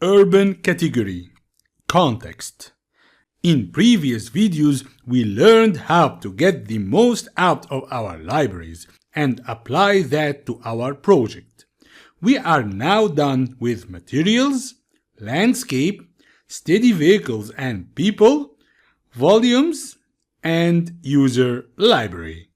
Urban category. Context. In previous videos, we learned how to get the most out of our libraries and apply that to our project. We are now done with materials, landscape, steady vehicles and people, volumes, and user library.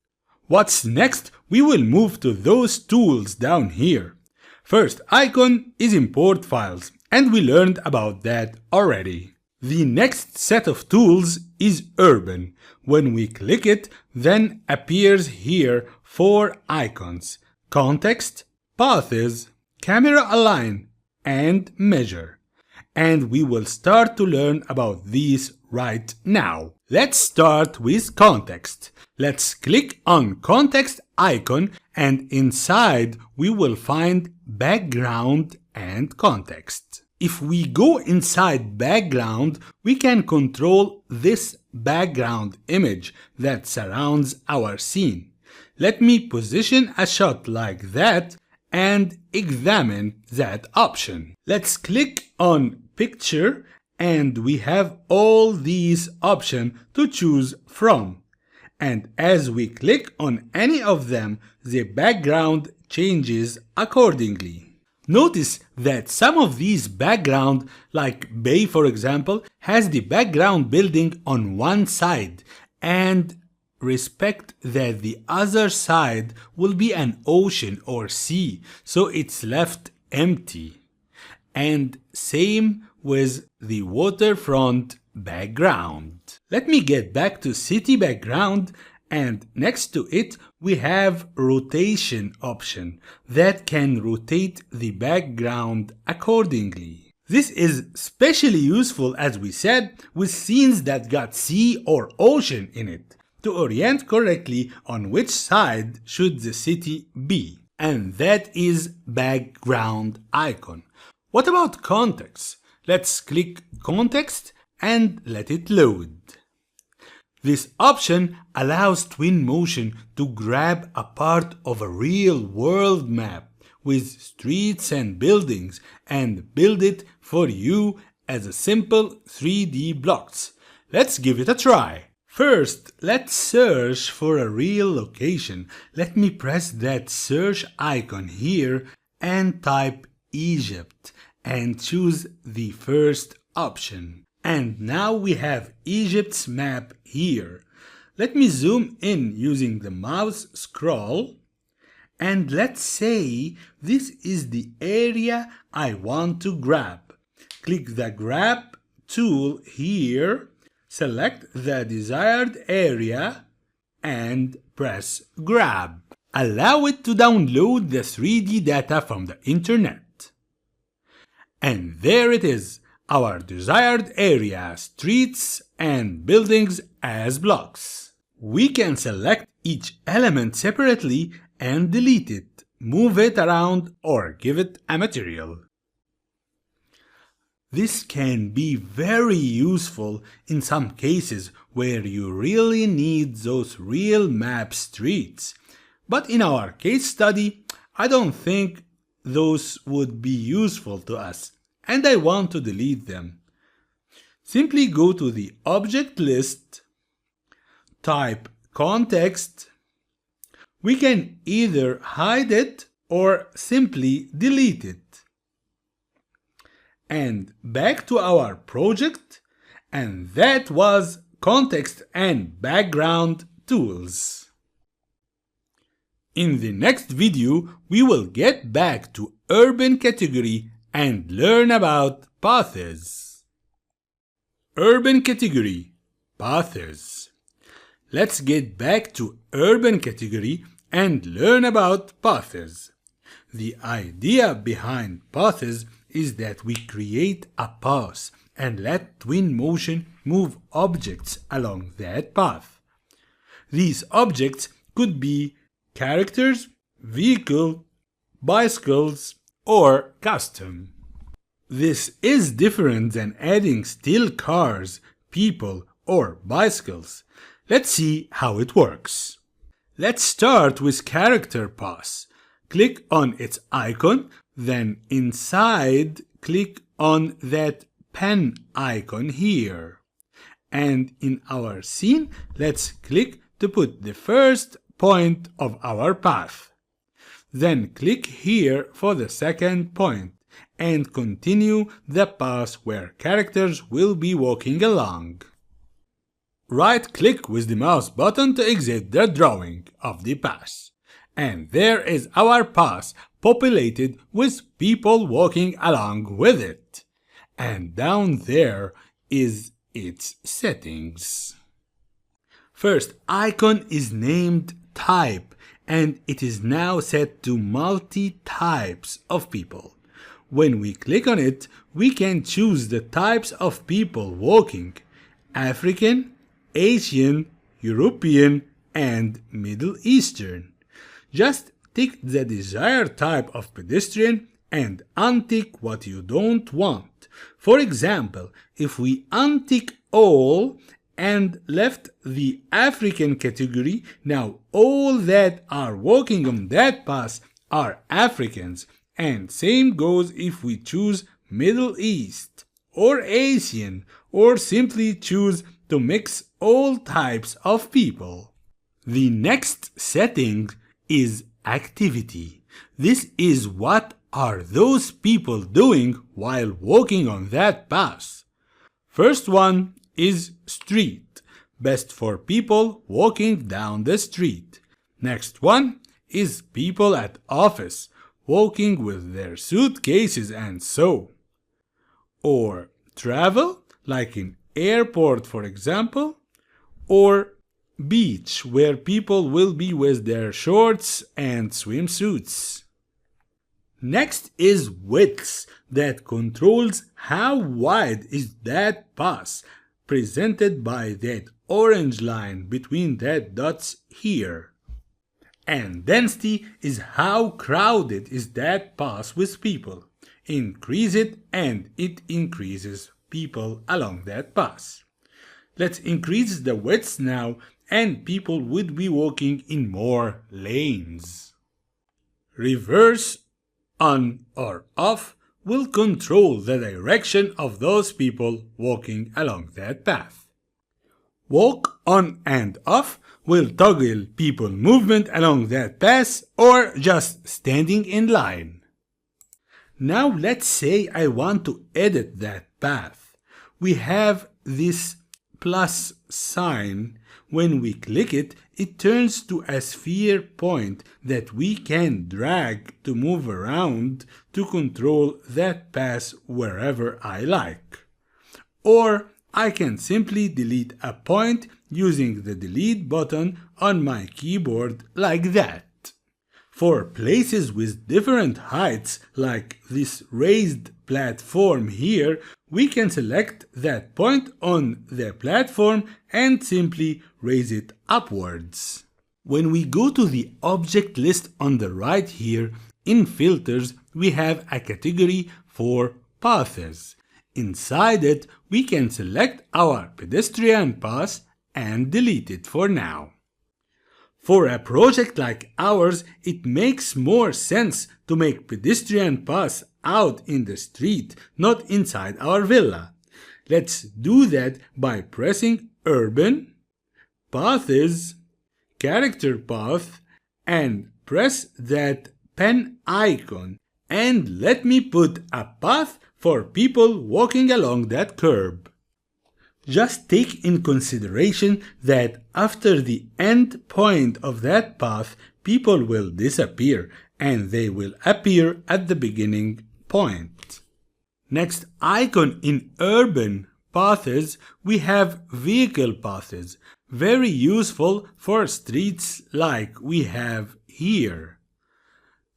What's next? We will move to those tools down here. First icon is import files, and we learned about that already. The next set of tools is Urban. When we click it, then appears here 4 icons: Context, Paths, Camera Align, and Measure. And we will start to learn about these right now. Let's start with Context. Let's click on Context icon, and inside we will find Background and Context. If we go inside background, we can control this background image that surrounds our scene. Let me position a shot like that and examine that option. Let's click on picture and we have all these options to choose from. And as we click on any of them, the background changes accordingly. Notice that some of these background, like Bay for example, has the background building on one side, and respect that the other side will be an ocean or sea, so it's left empty. And same with the waterfront background. Let me get back to city background, and next to it we have rotation option that can rotate the background accordingly. This is especially useful, as we said, with scenes that got sea or ocean in it, to orient correctly on which side should the city be. And that is background icon. What about context? Let's click context and let it load. This option allows Twinmotion to grab a part of a real-world map with streets and buildings and build it for you as a simple 3D blocks. Let's give it a try. First, let's search for a real location. Let me press that search icon here and type Egypt and choose the first option. And now we have Egypt's map here. Let me zoom in using the mouse scroll, and let's say this is the area I want to grab. Click the grab tool here, select the desired area, and press grab. Allow it to download the 3D data from the internet. And there it is. Our desired area, streets and buildings as blocks. We can select each element separately and delete it, move it around, or give it a material. This can be very useful in some cases where you really need those real map streets. But in our case study, I don't think those would be useful to us, and I want to delete them. Simply go to the object list, type context. We can either hide it or simply delete it. And back to our project, and that was context and background tools. In the next video, we will get back to urban category and learn about paths. Urban category, paths. Let's get back to urban category and learn about paths. The idea behind paths is that we create a path and let Twinmotion move objects along that path. These objects could be characters, vehicle, bicycles, or custom. This is different than adding still cars, people, or bicycles. Let's see how it works. Let's start with character path. Click on its icon, then inside click on that pen icon here. And in our scene, let's click to put the first point of our path. Then click here for the second point and continue the path where characters will be walking along. Right-click with the mouse button to exit the drawing of the path. And there is our path populated with people walking along with it. And down there is its settings. First icon is named type, and it is now set to multi-types of people. When we click on it, we can choose the types of people walking: African, Asian, European, and Middle Eastern. Just tick the desired type of pedestrian and untick what you don't want. For example, if we untick all and left the African category, now all that are walking on that path are Africans, and same goes if we choose Middle East or Asian, or simply choose to mix all types of people. The next setting is activity. This is what are those people doing while walking on that path. First one is street, best for people walking down the street. Next one is people at office, walking with their suitcases and so. Or travel, like in airport for example, or beach, where people will be with their shorts and swimsuits. Next is width, that controls how wide is that path, presented by that orange line between that dots here. And density is how crowded is that path with people. Increase it and it increases people along that path. Let's increase the width now, and people would be walking in more lanes. Reverse, on or off, will control the direction of those people walking along that path. Walk on and off will toggle people movement along that path or just standing in line. Now let's say I want to edit that path. We have this plus sign. When we click it, it turns to a sphere point that we can drag to move around to control that path wherever I like. Or I can simply delete a point using the delete button on my keyboard like that. For places with different heights, like this raised platform here, we can select that point on the platform and simply raise it upwards. When we go to the object list on the right here, in filters, we have a category for paths. Inside it, we can select our pedestrian path and delete it for now. For a project like ours, it makes more sense to make pedestrian paths out in the street, not inside our villa. Let's do that by pressing Urban, Paths, Character Path, and press that pen icon, and let me put a path for people walking along that curb. Just take in consideration that after the end point of that path, people will disappear and they will appear at the beginning point. Next icon in urban paths, we have vehicle paths, very useful for streets like we have here.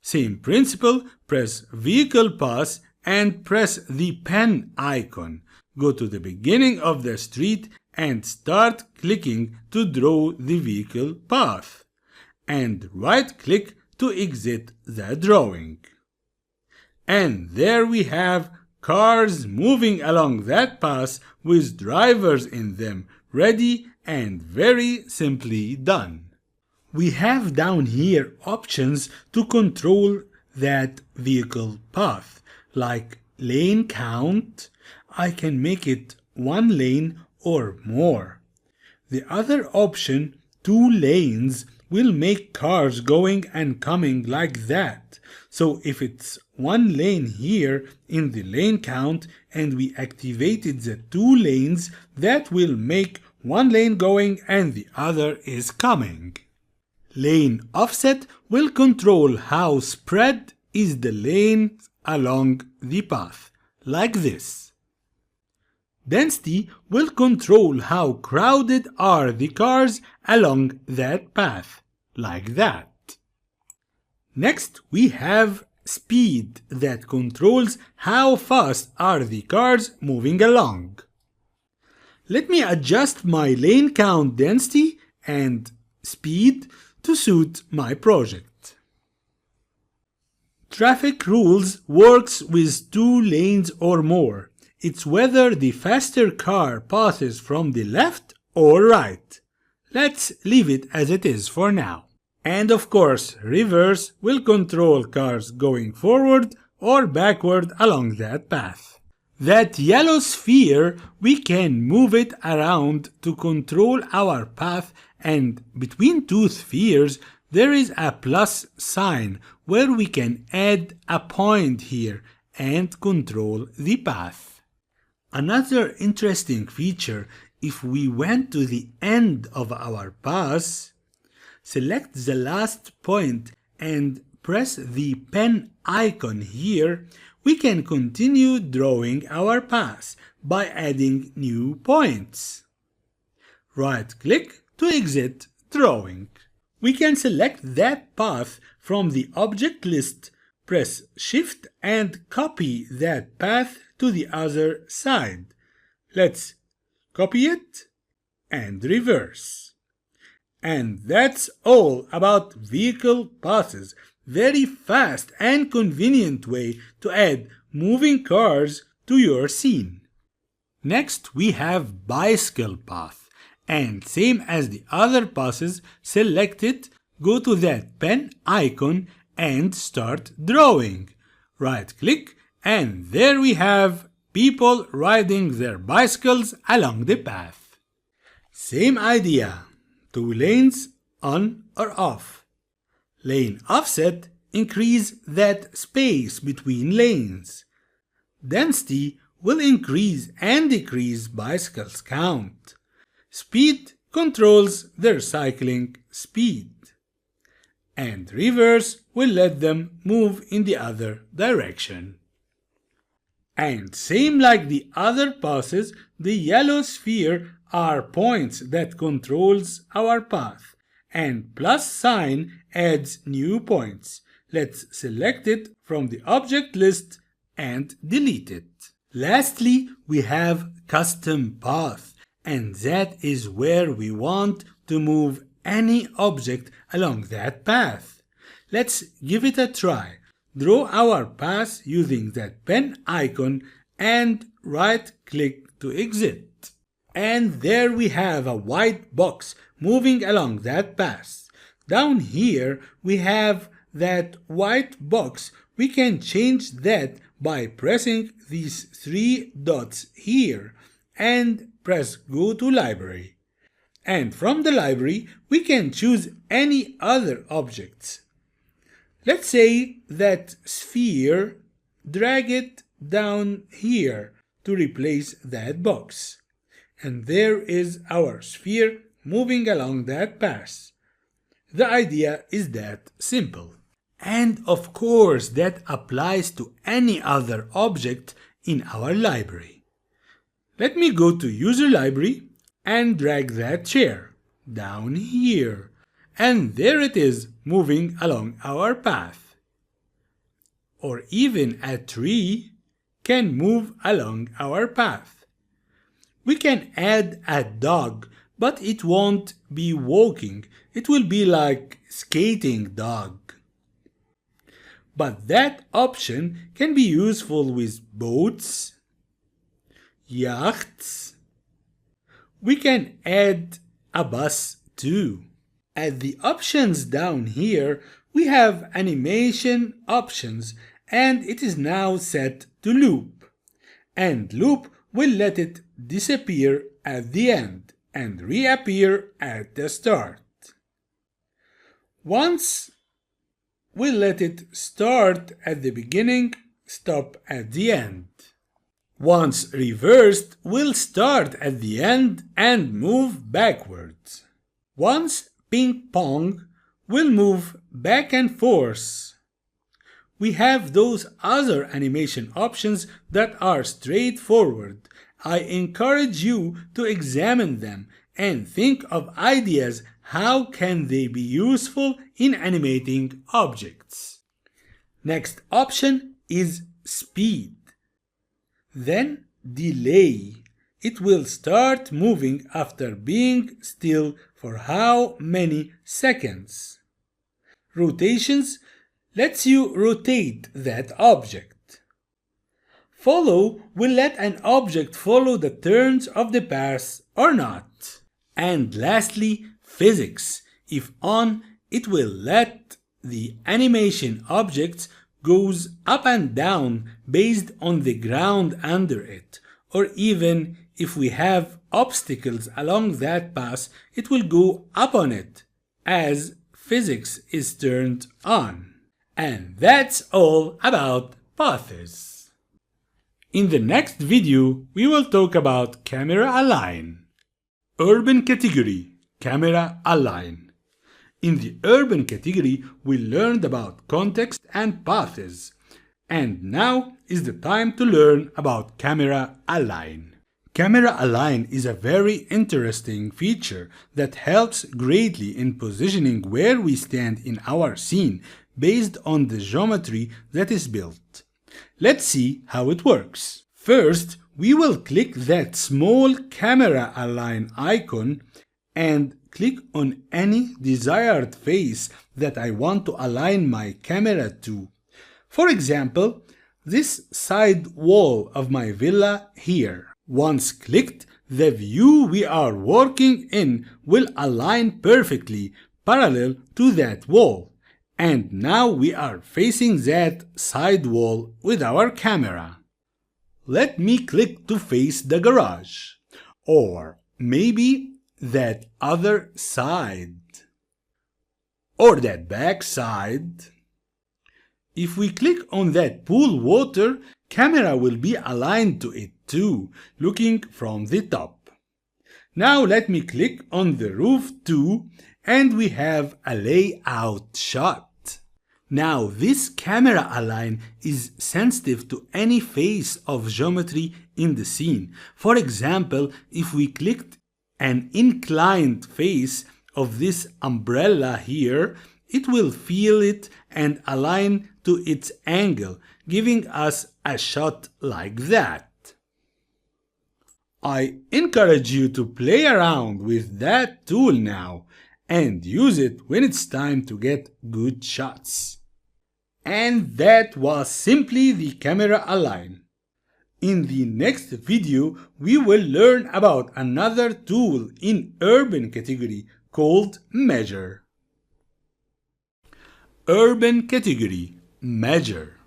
Same principle, press vehicle path and press the pen icon. Go to the beginning of the street and start clicking to draw the vehicle path. And right-click to exit the drawing. And there we have cars moving along that path with drivers in them, ready and very simply done. We have down here options to control that vehicle path, like lane count, I can make it 1 lane or more. The other option, 2 lanes, will make cars going and coming like that. So if it's 1 lane here in the lane count and we activated the 2 lanes, that will make 1 lane going and the other is coming. Lane offset will control how spread is the lane along the path, like this. Density will control how crowded are the cars along that path, like that. Next, we have speed that controls how fast are the cars moving along. Let me adjust my lane count density and speed to suit my project. Traffic rules works with 2 lanes or more. It's whether the faster car passes from the left or right. Let's leave it as it is for now. And of course, reverse will control cars going forward or backward along that path. That yellow sphere, we can move it around to control our path, and between 2 spheres there is a plus sign where we can add a point here and control the path. Another interesting feature, if we went to the end of our path, select the last point and press the pen icon here, we can continue drawing our path by adding new points. Right-click to exit drawing. We can select that path from the object list, press Shift and copy that path to the other side. Let's copy it and reverse. And that's all about vehicle paths. Very fast and convenient way to add moving cars to your scene. Next we have bicycle path, and same as the other paths, select it, go to that pen icon and start drawing. Right click and there we have people riding their bicycles along the path. Same idea, 2 lanes on or off. Lane offset, increase that space between lanes. Density will increase and decrease bicycles count. Speed controls their cycling speed. And reverse will let them move in the other direction. And same like the other paths, the yellow sphere are points that controls our path, and plus sign adds new points. Let's select it from the object list and delete it. Lastly, we have custom path, and that is where we want to move any object along that path. Let's give it a try. Draw our path using that pen icon and right click to exit. And there we have a white box moving along that path. Down here we have that white box. We can change that by pressing these 3 dots here and press Go to Library. And from the library we can choose any other objects. Let's say that sphere, drag it down here to replace that box. And there is our sphere moving along that path. The idea is that simple. And of course that applies to any other object in our library. Let me go to User Library and drag that chair down here. And there it is moving along our path. Or even a tree can move along our path. We can add a dog, but it won't be walking. It will be like skating dog. But that option can be useful with boats, yachts. We can add a bus too. At the options down here, we have animation options, and it is now set to loop. And loop will let it disappear at the end and reappear at the start. Once we'll let it start at the beginning, stop at the end. Once reversed, we'll start at the end and move backwards. Once ping pong, we'll move back and forth. We have those other animation options that are straightforward. I encourage you to examine them and think of ideas how can they be useful in animating objects. Next option is speed. Then delay. It will start moving after being still for how many seconds. Rotations lets you rotate that object. Follow will let an object follow the turns of the path or not. And lastly, physics. If on, it will let the animation objects goes up and down based on the ground under it, or even if we have obstacles along that path, it will go up on it as physics is turned on. And that's all about paths. In the next video, we will talk about camera align. Urban category, camera align. In the urban category, we learned about context and paths. And now is the time to learn about camera align. Camera align is a very interesting feature that helps greatly in positioning where we stand in our scene based on the geometry that is built. Let's see how it works. First, we will click that small camera align icon and click on any desired face that I want to align my camera to. For example, this side wall of my villa here. Once clicked, the view we are working in will align perfectly parallel to that wall. And now we are facing that side wall with our camera. Let me click to face the garage, or maybe that other side, or that back side. If we click on that pool water, camera will be aligned to it too, looking from the top. Now let me click on the roof too, and we have a layout shot. Now this camera align is sensitive to any face of geometry in the scene. For example, if we clicked an inclined face of this umbrella here, it will feel it and align to its angle, giving us a shot like that. I encourage you to play around with that tool now and use it when it's time to get good shots. And that was simply the camera align. In the next video, we will learn about another tool in urban category called measure. Urban category, measure.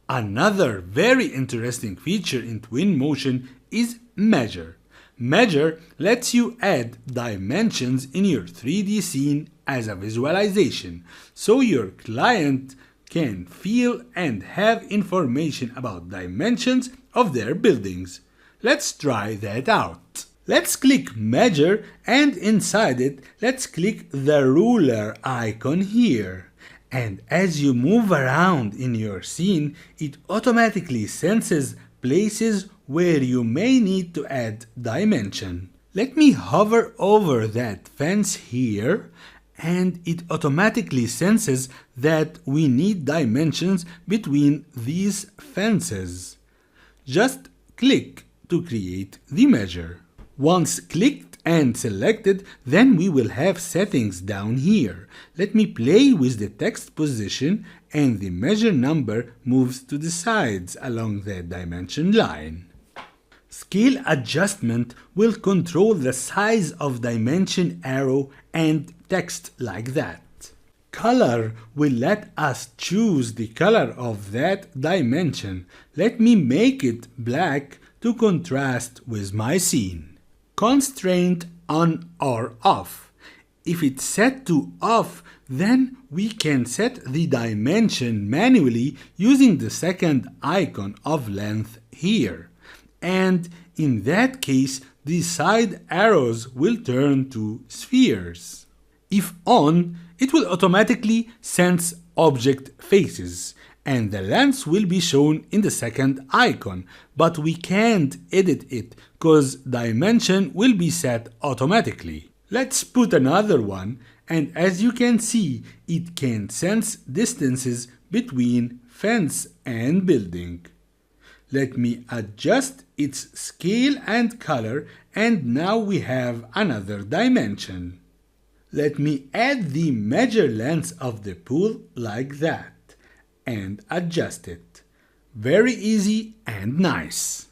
Another very interesting feature in Twinmotion is measure. Measure lets you add dimensions in your 3D scene as a visualization, so your client can feel and have information about dimensions of their buildings. Let's try that out. Let's click measure, and inside it, let's click the ruler icon here. And as you move around in your scene, it automatically senses places where you may need to add dimension. Let me hover over that fence here, and it automatically senses that we need dimensions between these fences. Just click to create the measure. Once clicked and selected, then we will have settings down here. Let me play with the text position, and the measure number moves to the sides along the dimension line. Scale adjustment will control the size of dimension arrow and text like that. Color will let us choose the color of that dimension. Let me make it black to contrast with my scene. Constraint on or off. If it's set to off, then we can set the dimension manually using the second icon of length here. And in that case, the side arrows will turn to spheres. If on, it will automatically sense object faces, and the length will be shown in the second icon, but we can't edit it because dimension will be set automatically. Let's put another one, and as you can see, it can sense distances between fence and building. Let me adjust its scale and color, and now we have another dimension. Let me add the measure length of the pool like that and adjust it. Very easy and nice.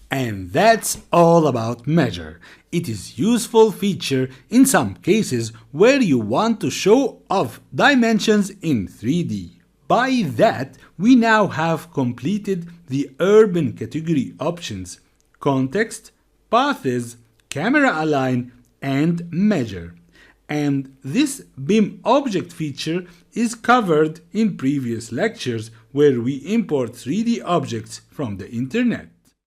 And that's all about measure. It is a useful feature in some cases where you want to show off dimensions in 3D. By that, we now have completed the urban category options: context, paths, camera align, and measure. And this BIM object feature is covered in previous lectures where we import 3D objects from the internet.